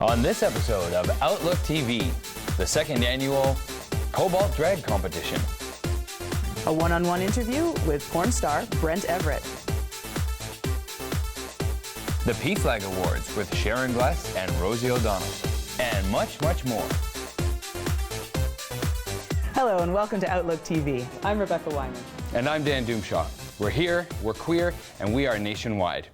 On this episode of Outlook TV, the second annual Cobalt Drag Competition. A one-on-one interview with porn star Brent Everett. The P-Flag Awards with Sharon Gless and Rosie O'Donnell. And much, much more. Hello and welcome to Outlook TV. I'm Rebecca Wyman. And I'm Dan Doomshaw. We're here, we're queer, and we are nationwide.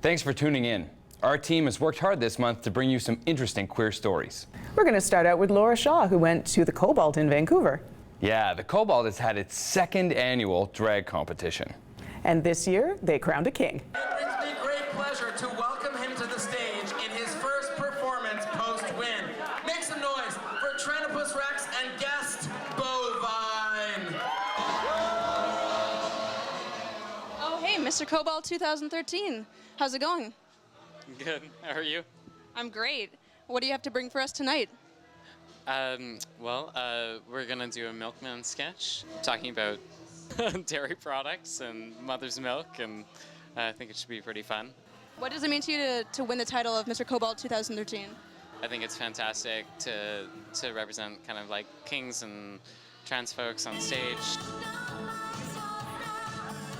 Thanks for tuning in. Our team has worked hard this month to bring you some interesting queer stories. We're going to start out with Laura Shaw, who went to the Cobalt in Vancouver. Yeah, the Cobalt has had its second annual drag competition. And this year, they crowned a king. It brings me great pleasure to welcome him to the stage in his first performance post-win. Make some noise for Tranopus Rex and guest Bovine. Oh, hey, Mr. Cobalt 2013. How's it going? Good. How are you? I'm great. What do you have to bring for us tonight? We're gonna do a milkman sketch talking about dairy products and mother's milk, and I think it should be pretty fun. What does it mean to you to win the title of Mr. Cobalt 2013? I think it's fantastic to represent kind of like kings and trans folks on stage.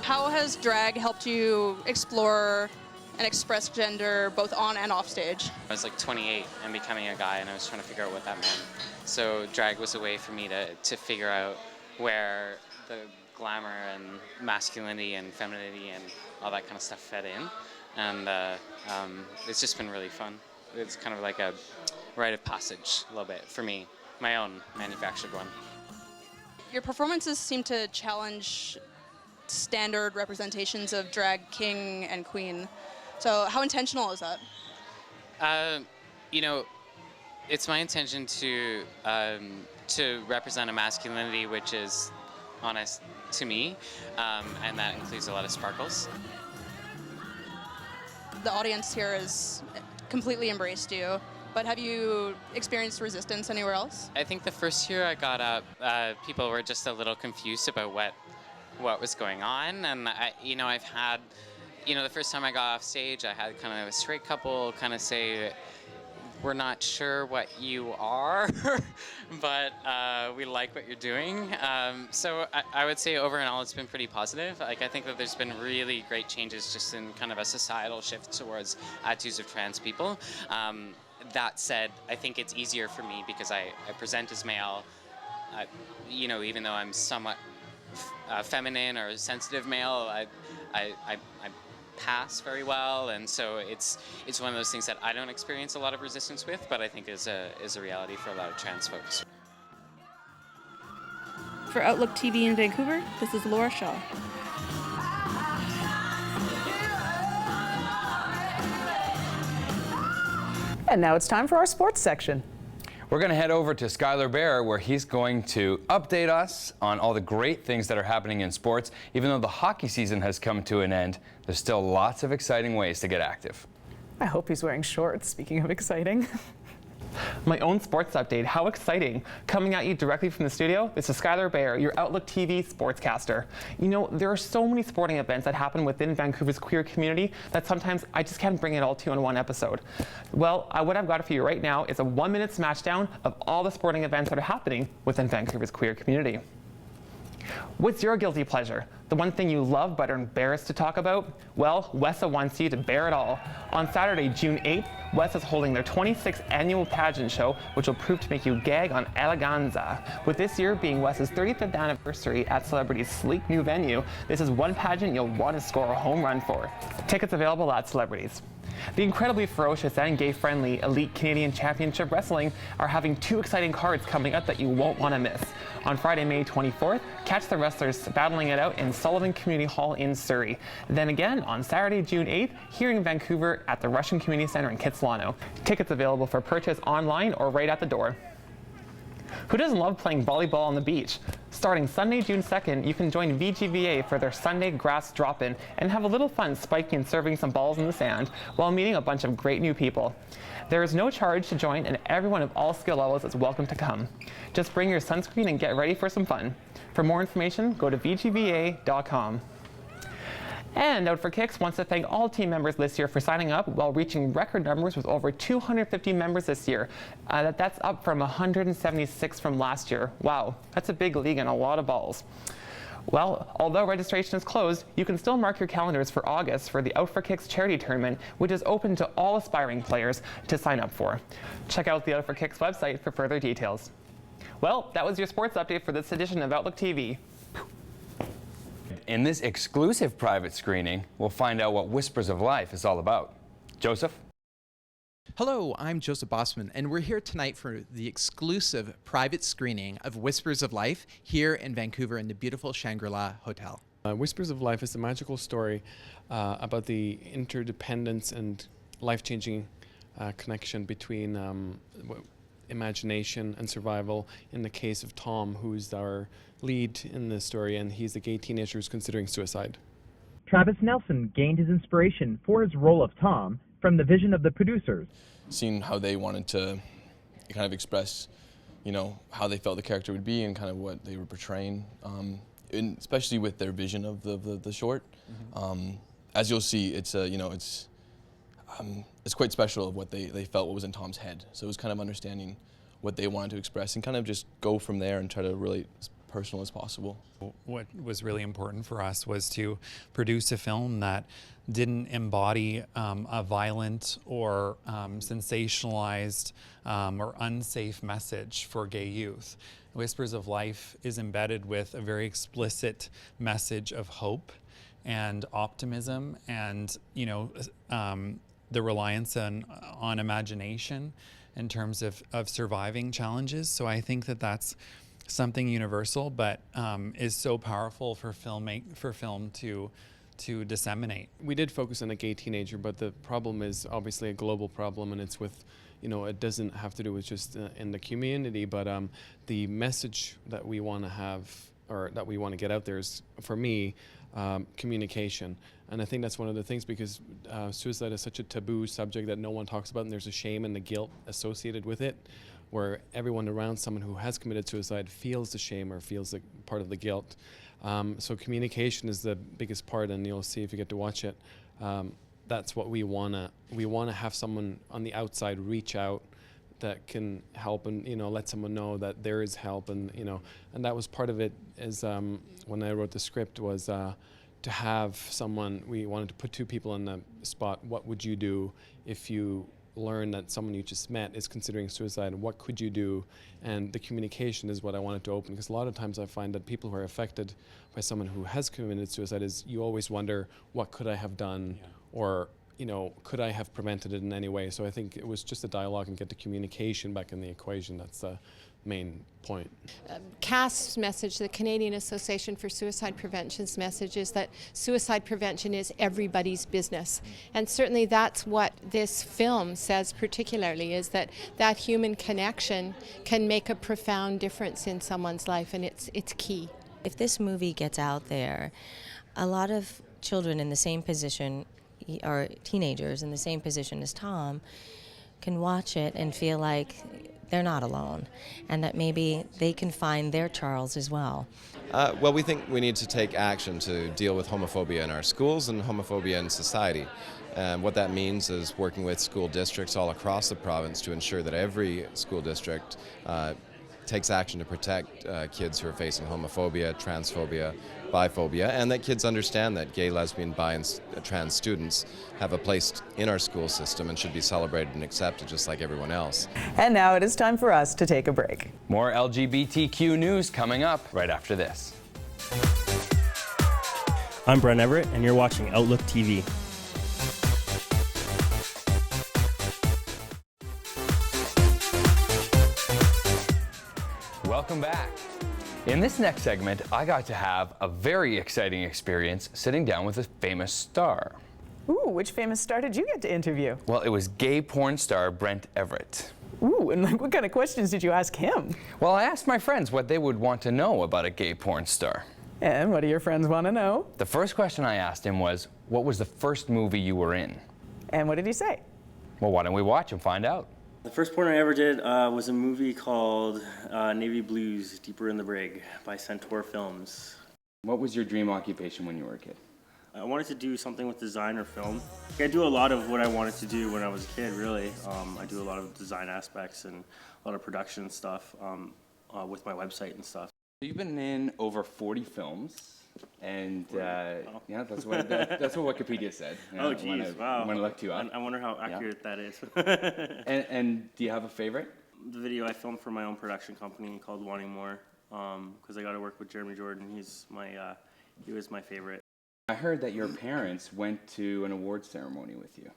How has drag helped you explore and express gender both on and off stage? I was like 28 and becoming a guy, and I was trying to figure out what that meant. So drag was a way for me to figure out where the glamour and masculinity and femininity and all that kind of stuff fed in. And it's just been really fun. It's kind of like a rite of passage a little bit for me, my own manufactured one. Your performances seem to challenge standard representations of drag king and queen. So how intentional is that? It's my intention to represent a masculinity which is honest to me, and that includes a lot of sparkles. The audience here has completely embraced you, but have you experienced resistance anywhere else? I think the first year I got up, people were just a little confused about what was going on, and I've had, the first time I got off stage, I had kind of a straight couple kind of say, we're not sure what you are, but we like what you're doing. So I would say over and all, it's been pretty positive. Like, I think that there's been really great changes just in kind of a societal shift towards attitudes of trans people. That said, I think it's easier for me because I present as male, even though I'm somewhat feminine or sensitive male, I pass very well, and so it's one of those things that I don't experience a lot of resistance with, but I think is a reality for a lot of trans folks. For Outlook TV in Vancouver, this is Laura Shaw. And now it's time for our sports section. We're going to head over to Skylar Bear, where he's going to update us on all the great things that are happening in sports. Even though the hockey season has come to an end, there's still lots of exciting ways to get active. I hope he's wearing shorts, speaking of exciting. My own sports update. How exciting. Coming at you directly from the studio, this is Skylar Bear, your Outlook TV sportscaster. There are so many sporting events that happen within Vancouver's queer community that sometimes I just can't bring it all to you in one episode. Well, what I've got for you right now is a 1-minute smashdown of all the sporting events that are happening within Vancouver's queer community. What's your guilty pleasure? The one thing you love but are embarrassed to talk about? Well, WESA wants you to bear it all. On Saturday, June 8th, WESA is holding their 26th annual pageant show, which will prove to make you gag on eleganza. With this year being WESA's 35th anniversary at Celebrity's sleek new venue, this is one pageant you'll want to score a home run for. Tickets available at Celebrities. The incredibly ferocious and gay-friendly Elite Canadian Championship Wrestling are having 2 exciting cards coming up that you won't want to miss. On Friday, May 24th, catch the wrestlers battling it out in Sullivan Community Hall in Surrey. Then again, on Saturday, June 8th, here in Vancouver at the Russian Community Centre in Kitsilano. Tickets available for purchase online or right at the door. Who doesn't love playing volleyball on the beach? Starting Sunday, June 2nd, you can join VGVA for their Sunday grass drop-in and have a little fun spiking and serving some balls in the sand while meeting a bunch of great new people. There is no charge to join, and everyone of all skill levels is welcome to come. Just bring your sunscreen and get ready for some fun. For more information, go to vgva.com. And Out for Kicks wants to thank all team members this year for signing up while reaching record numbers with over 250 members this year. That's up from 176 from last year. Wow, that's a big league and a lot of balls. Well, although registration is closed, you can still mark your calendars for August for the Out for Kicks charity tournament, which is open to all aspiring players to sign up for. Check out the Out for Kicks website for further details. Well, that was your sports update for this edition of Outlook TV. In this exclusive private screening, we'll find out what Whispers of Life is all about. Joseph? Hello, I'm Joseph Bossman, and we're here tonight for the exclusive private screening of Whispers of Life here in Vancouver in the beautiful Shangri-La Hotel. Whispers of Life is a magical story about the interdependence and life-changing connection between imagination and survival in the case of Tom, who's our lead in the story, and he's a gay teenager who's considering suicide. Travis Nelson gained his inspiration for his role of Tom from the vision of the producers. Seeing how they wanted to kind of express, how they felt the character would be and kind of what they were portraying, and especially with their vision of the short. Mm-hmm. As you'll see, it's quite special of what they felt what was in Tom's head. So it was kind of understanding what they wanted to express and kind of just go from there and try to relate as personal as possible. What was really important for us was to produce a film that didn't embody a violent or sensationalized or unsafe message for gay youth. Whispers of Life is embedded with a very explicit message of hope and optimism and, the reliance on imagination in terms of surviving challenges. So I think that that's something universal, but is so powerful for film to disseminate. We did focus on a gay teenager, but the problem is obviously a global problem, and it's with, it doesn't have to do with just in the community, but the message that we want to have or that we want to get out there is, for me, communication. And I think that's one of the things, because suicide is such a taboo subject that no one talks about, and there's a shame and the guilt associated with it, where everyone around someone who has committed suicide feels the shame or feels the part of the guilt. So communication is the biggest part, and you'll see if you get to watch it. That's what we wanna have someone on the outside reach out that can help and let someone know that there is help, and and that was part of it. Is when I wrote the script was to have someone. We wanted to put two people on the spot. What would you do if you learn that someone you just met is considering suicide? What could you do? And the communication is what I wanted to open, because a lot of times I find that people who are affected by someone who has committed suicide is you always wonder, what could I have done? Yeah. Or could I have prevented it in any way? So I think it was just a dialogue and get the communication back in the equation. That's the main point. CAS's message, the Canadian Association for Suicide Prevention's message, is that suicide prevention is everybody's business. And certainly that's what this film says particularly, is that that human connection can make a profound difference in someone's life, and it's key. If this movie gets out there, a lot of children in the same position, or teenagers in the same position as Tom, can watch it and feel like they're not alone, and that maybe they can find their Charles as well. Well, we think we need to take action to deal with homophobia in our schools and homophobia in society. What that means is working with school districts all across the province to ensure that every school district takes action to protect kids who are facing homophobia, transphobia, biphobia, and that kids understand that gay, lesbian, bi, and trans students have a place in our school system and should be celebrated and accepted just like everyone else. And now it is time for us to take a break. More LGBTQ news coming up right after this. I'm Brent Everett, and you're watching Outlook TV. Welcome back. In this next segment, I got to have a very exciting experience sitting down with a famous star. Ooh, which famous star did you get to interview? Well, it was gay porn star Brent Everett. Ooh, and what kind of questions did you ask him? Well, I asked my friends what they would want to know about a gay porn star. And what do your friends want to know? The first question I asked him was, what was the first movie you were in? And what did he say? Well, why don't we watch and find out? The first porn I ever did was a movie called Navy Blues, Deeper in the Brig by Centaur Films. What was your dream occupation when you were a kid? I wanted to do something with design or film. I do a lot of what I wanted to do when I was a kid, really. I do a lot of design aspects and a lot of production stuff with my website and stuff. You've been in over 40 films, and yeah, that's what Wikipedia said. Oh, geez, wow. When I looked you up. I wonder how accurate that is. and do you have a favorite? The video I filmed for my own production company called Wanting More, because I got to work with Jeremy Jordan. He was my favorite. I heard that your parents went to an awards ceremony with you.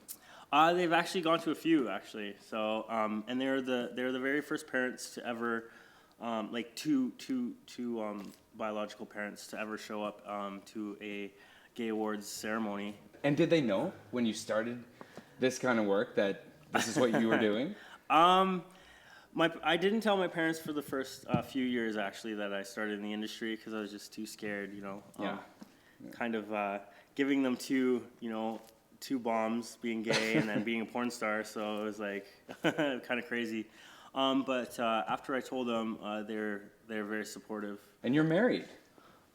They've actually gone to a few, actually. So, and they're the very first parents to ever, like two biological parents to ever show up to a gay awards ceremony. And did they know when you started this kind of work that this is what you were doing? I didn't tell my parents for the first few years, actually, that I started in the industry because I was just too scared, you know. Kind of giving them two bombs, being gay and then being a porn star, so it was like kind of crazy. But after I told them, they're very supportive. And you're married?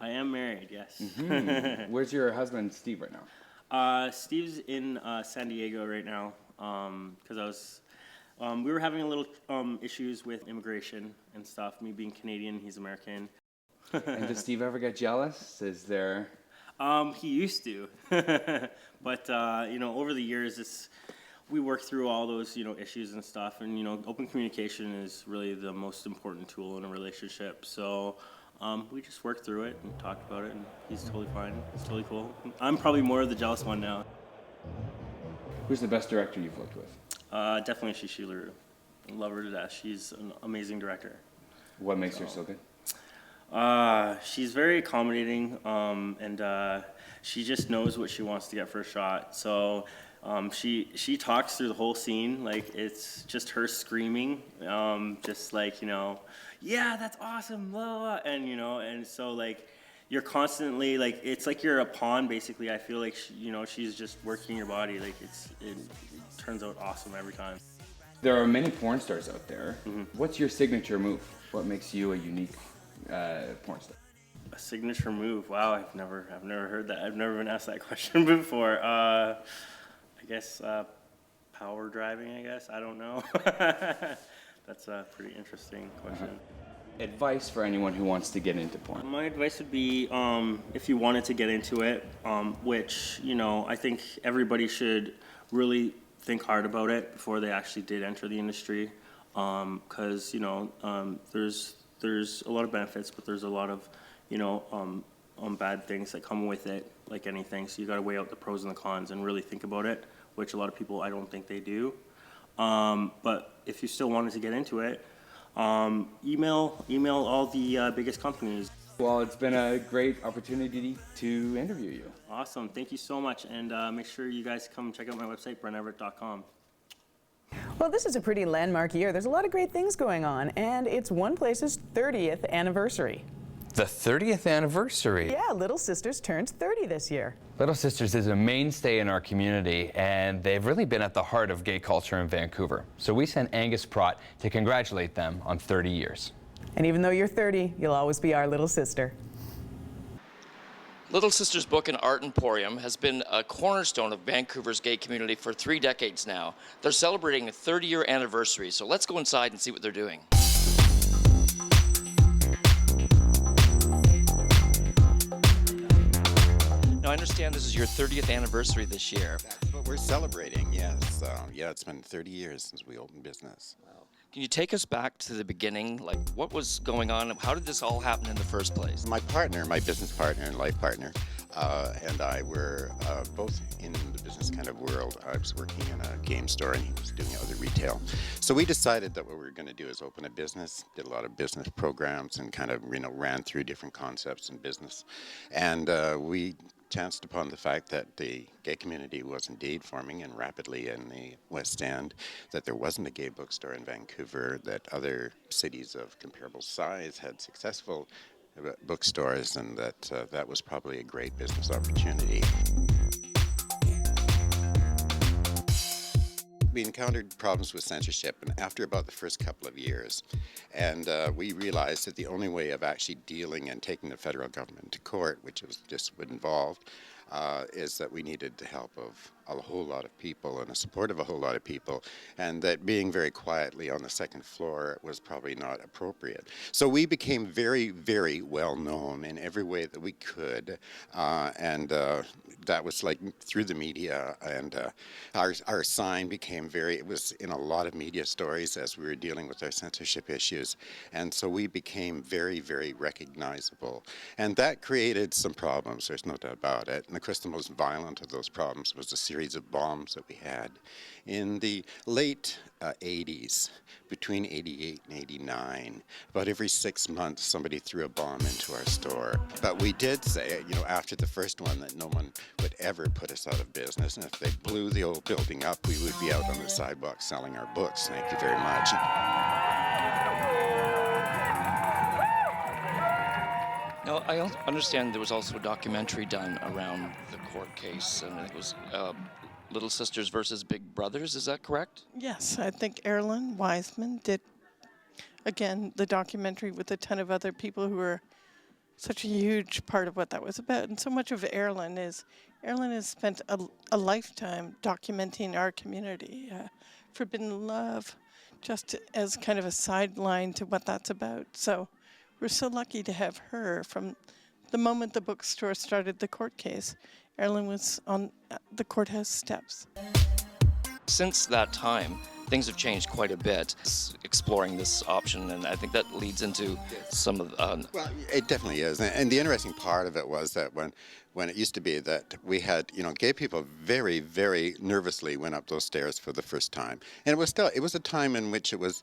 I am married, yes. Mm-hmm. Where's your husband, Steve, right now? Steve's in San Diego right now because we were having a little issues with immigration and stuff. Me being Canadian, he's American. And does Steve ever get jealous? Is there? He used to, but over the years, we work through all those issues and stuff, and open communication is really the most important tool in a relationship. So we just worked through it and talked about it, and he's totally fine. It's totally cool. I'm probably more of the jealous one now. Who's the best director you've worked with? Definitely Shishi LaRue. Love her to death. She's an amazing director. What makes her so good? She's very accommodating, and she just knows what she wants to get for a shot. So she talks through the whole scene like it's just her screaming, just like yeah, that's awesome, blah, blah, blah. And so like you're constantly like it's like you're a pawn basically. I feel like she's just working your body. Like it turns out awesome every time. There are many porn stars out there. Mm-hmm. What's your signature move? What makes you a unique porn star? A signature move? Wow, I've never heard that. I've never been asked that question before. I guess power driving. I guess I don't know. That's a pretty interesting question. Advice for anyone who wants to get into porn? My advice would be if you wanted to get into it, which I think everybody should really think hard about it before they actually did enter the industry, because there's a lot of benefits, but there's a lot of bad things that come with it, like anything. So you got to weigh out the pros and the cons and really think about it, which a lot of people I don't think they do. But if you still wanted to get into it, email all the biggest companies. Well, it's been a great opportunity to interview you. Awesome. Thank you so much. And make sure you guys come check out my website, brenteverett.com. Well, this is a pretty landmark year. There's a lot of great things going on, and it's one place's 30th anniversary. The 30th anniversary? Yeah, Little Sisters turns 30 this year. Little Sisters is a mainstay in our community, and they've really been at the heart of gay culture in Vancouver. So we sent Angus Prott to congratulate them on 30 years. And even though you're 30, you'll always be our little sister. Little Sisters Book and Art Emporium has been a cornerstone of Vancouver's gay community for 3 decades now. They're celebrating a 30-year anniversary, so let's go inside and see what they're doing. Now, I understand this is your 30th anniversary this year. That's what we're celebrating, yes. Yeah, it's been 30 years since we opened business. Wow. Can you take us back to the beginning? Like, what was going on? How did this all happen in the first place? My partner, my business partner and life partner, and I were both in the business kind of world. I was working in a game store and he was doing other retail. So we decided that what we were going to do is open a business, did a lot of business programs and kind of, ran through different concepts in business. And we chanced upon the fact that the gay community was indeed forming and rapidly in the West End, that there wasn't a gay bookstore in Vancouver, that other cities of comparable size had successful bookstores, and that that was probably a great business opportunity. We encountered problems with censorship and after about the first couple of years, and we realized that the only way of actually dealing and taking the federal government to court, which was just would involve is that we needed the help of a whole lot of people and the support of a whole lot of people, and that being very quietly on the second floor was probably not appropriate. So we became very, very well known in every way that we could, and that was like through the media, and our sign became it was in a lot of media stories as we were dealing with our censorship issues, and so we became very, very recognizable, and that created some problems, there's no doubt about it. And of course the most violent of those problems was the series of bombs that we had in the late 80s, between 88 and 89. About every 6 months somebody threw a bomb into our store. But we did say, you know, after the first one, that no one would ever put us out of business, and if they blew the old building up, we would be out on the sidewalk selling our books. Thank you very much. Now, I understand there was also a documentary done around the court case, and it was Little Sisters versus Big Brothers. Is that correct? Yes, I think Erilyn Wiseman did, again, the documentary with a ton of other people who were such a huge part of what that was about. And so much of Erilyn has spent a lifetime documenting our community, Forbidden Love, just as kind of a sideline to what that's about. So we're so lucky to have her. From the moment the bookstore started the court case, Erilyn was on the courthouse steps. Since that time, things have changed quite a bit, exploring this option, and I think that leads into some of the... Well, it definitely is. And the interesting part of it was that when it used to be that we had, you know, gay people very, very nervously went up those stairs for the first time. And it was a time in which it was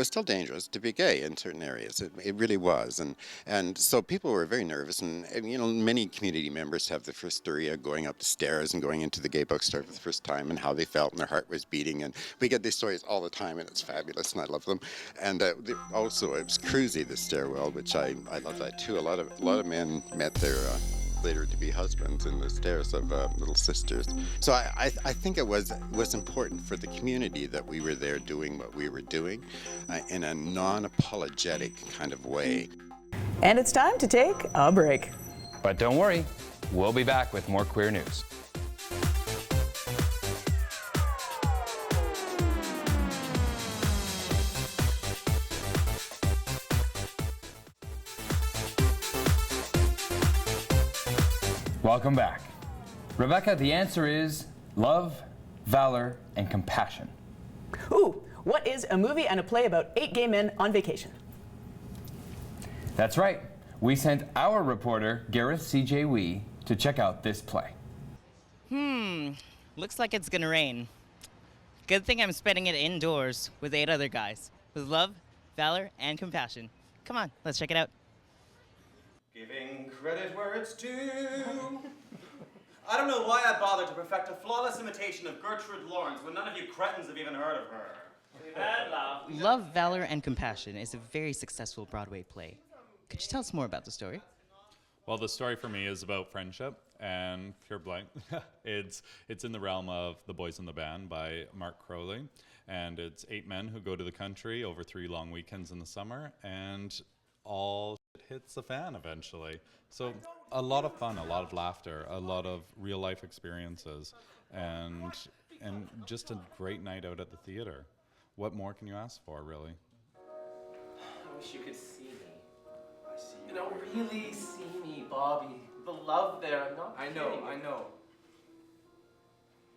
still dangerous to be gay in certain areas. It really was. And so people were very nervous. And, you know, many community members have the first story of going up the stairs and going into the gay bookstore for the first time and how they felt and their heart was beating. And we get these stories all the time, and it's fabulous, and I love them. And also, it was cruisy, the stairwell, which I love that too. A lot of men met their later to be husbands in the stairs of Little Sisters. So I think it was important for the community that we were there doing what we were doing in a non-apologetic kind of way. And it's time to take a break. But don't worry, we'll be back with more queer news. Welcome back. Rebecca, the answer is love, valor, and compassion. Ooh, what is a movie and a play about 8 gay men on vacation? That's right. We sent our reporter, Gareth C.J. Wee, to check out this play. Looks like it's gonna rain. Good thing I'm spending it indoors with 8 other guys, with love, valor, and compassion. Come on, let's check it out. Giving credit where it's due. I don't know why I bothered to perfect a flawless imitation of Gertrude Lawrence when none of you cretins have even heard of her. Love, Valor, and Compassion is a very successful Broadway play. Could you tell us more about the story? Well, the story for me is about friendship and pure blank. It's in the realm of The Boys in the Band by Mark Crowley, and it's 8 men who go to the country over 3 long weekends in the summer, and all shit hits the fan eventually. So a lot of fun, a lot of laughter, a lot of real life experiences, and just a great night out at the theater. What more can you ask for, really? I wish you could see me. You don't really see me, Bobby. The love there, I'm not kidding. I know.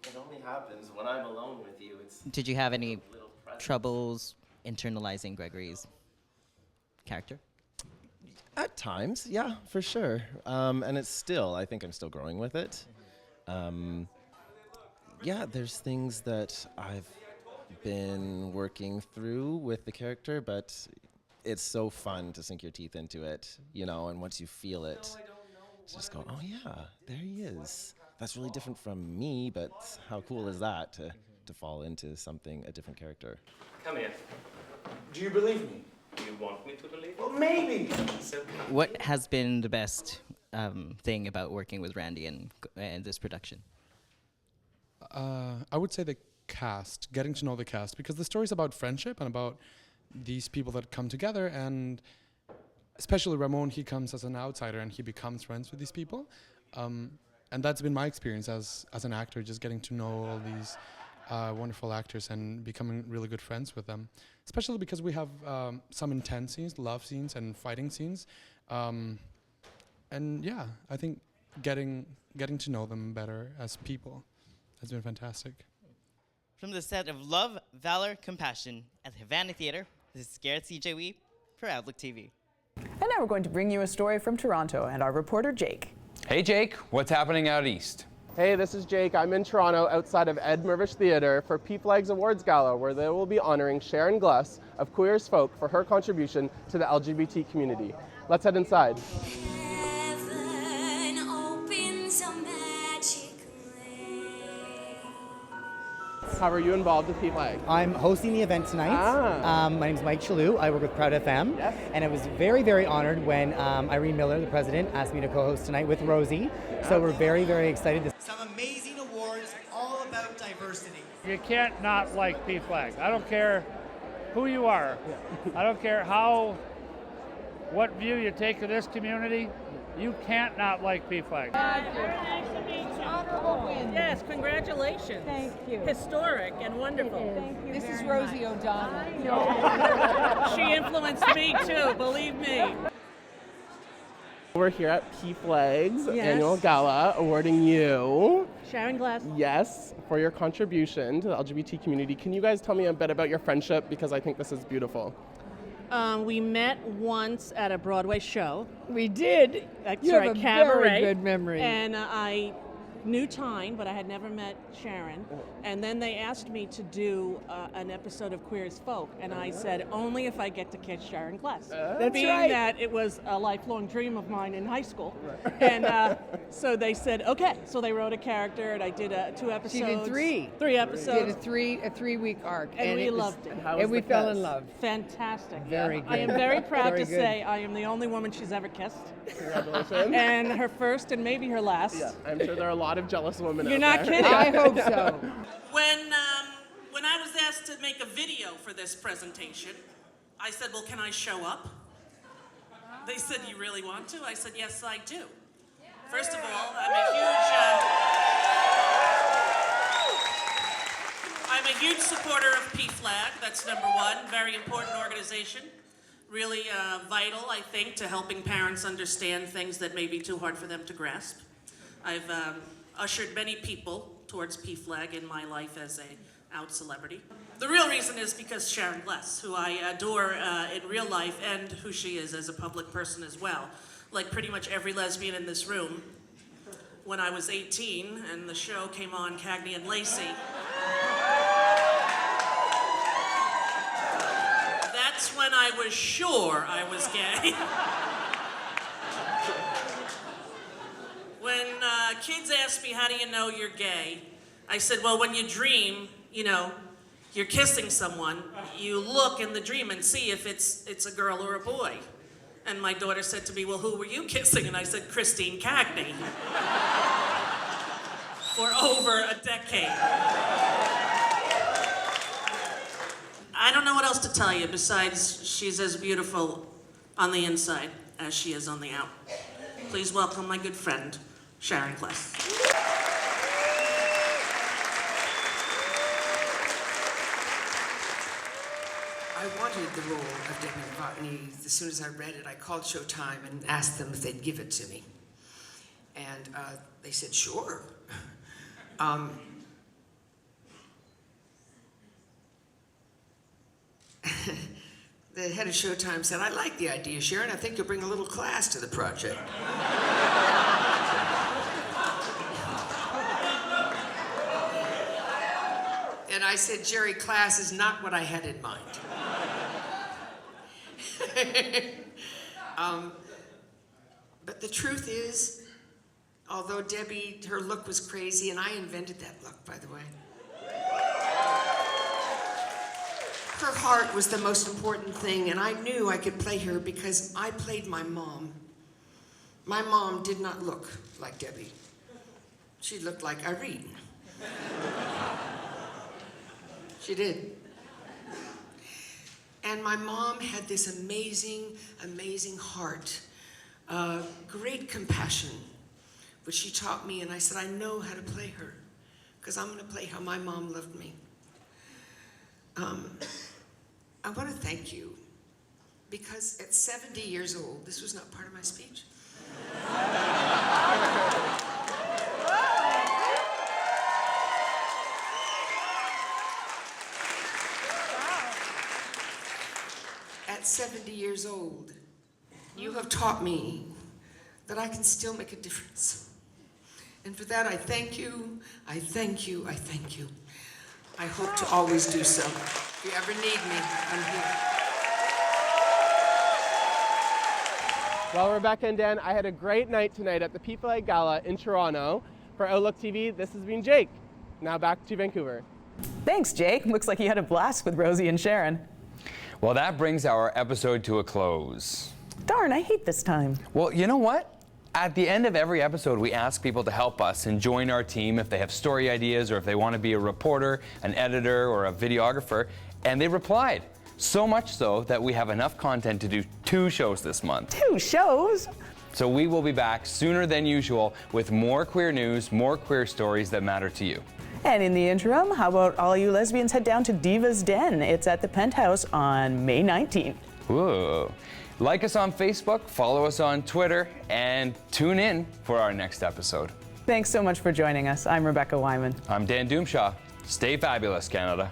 It only happens when I'm alone with you. Did you have any troubles internalizing Gregory's character? At times, yeah, for sure. And I think I'm still growing with it. Yeah, there's things that I've been working through with the character, but it's so fun to sink your teeth into it, you know, and once you feel it, just go, oh yeah, there he is. That's really different from me, but how cool is that to fall into a different character? Come here. Do you believe me? Do you want me to believe? Well, maybe. What has been the best thing about working with Randy in this production? I would say the cast, getting to know the cast, because the story's about friendship and about these people that come together, and especially Ramon, he comes as an outsider and he becomes friends with these people. And And that's been my experience as an actor, just getting to know all these wonderful actors and becoming really good friends with them. Especially because we have some intense scenes, love scenes and fighting scenes. And yeah, I think getting to know them better as people has been fantastic. From the set of Love, Valor, Compassion at the Havana Theatre, this is Garrett C.J. Wee for Outlook TV. And now we're going to bring you a story from Toronto and our reporter Jake. Hey Jake, what's happening out east? Hey, this is Jake. I'm in Toronto outside of Ed Mirvish Theatre for P-Flag's Awards Gala, where they will be honoring Sharon Gless of Queer as Folk for her contribution to the LGBT community. Let's head inside. How are you involved with P-Flag? I'm hosting the event tonight. My name is Mike Chalou. I work with Proud FM. Yes. And I was very, very honored when Irene Miller, the president, asked me to co-host tonight with Rosie. So we're very, very excited. Some amazing awards all about diversity. You can't not like P-Flag. I don't care who you are. I don't care what view you take of this community. You can't not like P-Flag. Very nice to meet you. Honorable win. Yes, congratulations. Thank you. Historic and wonderful. Thank you. This is Rosie O'Donnell. She influenced me too, believe me. We're here at P-Flag's annual gala awarding you, Sharon Gless. yes, for your contribution to the LGBT community. Can you guys tell me a bit about your friendship? Because I think this is beautiful. We met once at a Broadway show. We did. That's You have right, a Cabaret. very good memory. And I knew Tyne, but I had never met Sharon. And then they asked me to do an episode of Queer as Folk, and I said, only if I get to catch Sharon Gless. That's Being right. that it was a lifelong dream of mine in high school. And so they said, okay. So they wrote a character, and I did 2 episodes. She did 3. Three episodes. Did a 3-week arc. And we it was- loved it. And we fell in love. Fantastic. Very I am good. very proud Very to good. say I am the only woman she's ever kissed. Congratulations. And her first and maybe her last. Yeah, I'm sure there are a lot of jealous women You're out not there. kidding. I hope so. When I was asked to make a video for this presentation, I said, well, can I show up? They said, you really want to? I said, yes, I do. First of all, I'm a huge supporter of P-Flag. That's number one. Very important organization. Really vital, I think, to helping parents understand things that may be too hard for them to grasp. I've ushered many people towards P-Flag in my life as a out celebrity. The real reason is because Sharon Gless, who I adore in real life and who she is as a public person as well. Like pretty much every lesbian in this room, when I was 18 and the show came on, Cagney and Lacey, that's when I was sure I was gay. When kids ask me, how do you know you're gay? I said, well, when you dream, you're kissing someone, you look in the dream and see if it's a girl or a boy. And my daughter said to me, well, who were you kissing? And I said, Christine Cagney. For over a decade. I don't know what else to tell you besides she's as beautiful on the inside as she is on the out. Please welcome my good friend, Sharon Gless. I wanted the role of Debbie Novotny. As soon as I read it, I called Showtime and asked them if they'd give it to me. And they said, sure. The head of Showtime said, I like the idea, Sharon. I think you'll bring a little class to the project. And I said, Jerry, class is not what I had in mind. But the truth is, although Debbie, her look was crazy, and I invented that look, by the way. Her heart was the most important thing, and I knew I could play her because I played my mom. My mom did not look like Debbie. She looked like Irene. She did. And my mom had this amazing, amazing heart, great compassion, but she taught me, and I said, I know how to play her, because I'm going to play how my mom loved me. I want to thank you, because at 70 years old, this was not part of my speech. At 70 years old, you have taught me that I can still make a difference. And for that, I thank you, I thank you, I thank you. I hope to always do so. If you ever need me, I'm here. Well, Rebecca and Dan, I had a great night tonight at the PFLAG Gala in Toronto. For Outlook TV, this has been Jake. Now back to Vancouver. Thanks, Jake. Looks like you had a blast with Rosie and Sharon. Well, that brings our episode to a close. Darn, I hate this time. Well, you know what? At the end of every episode, we ask people to help us and join our team if they have story ideas or if they want to be a reporter, an editor, or a videographer, and they replied. So much so that we have enough content to do 2 shows this month. 2 shows? So we will be back sooner than usual with more queer news, more queer stories that matter to you. And in the interim, how about all you lesbians head down to Diva's Den? It's at the Penthouse on May 19th. Ooh. Like us on Facebook, follow us on Twitter, and tune in for our next episode. Thanks so much for joining us. I'm Rebecca Wyman. I'm Dan Doomshaw. Stay fabulous, Canada.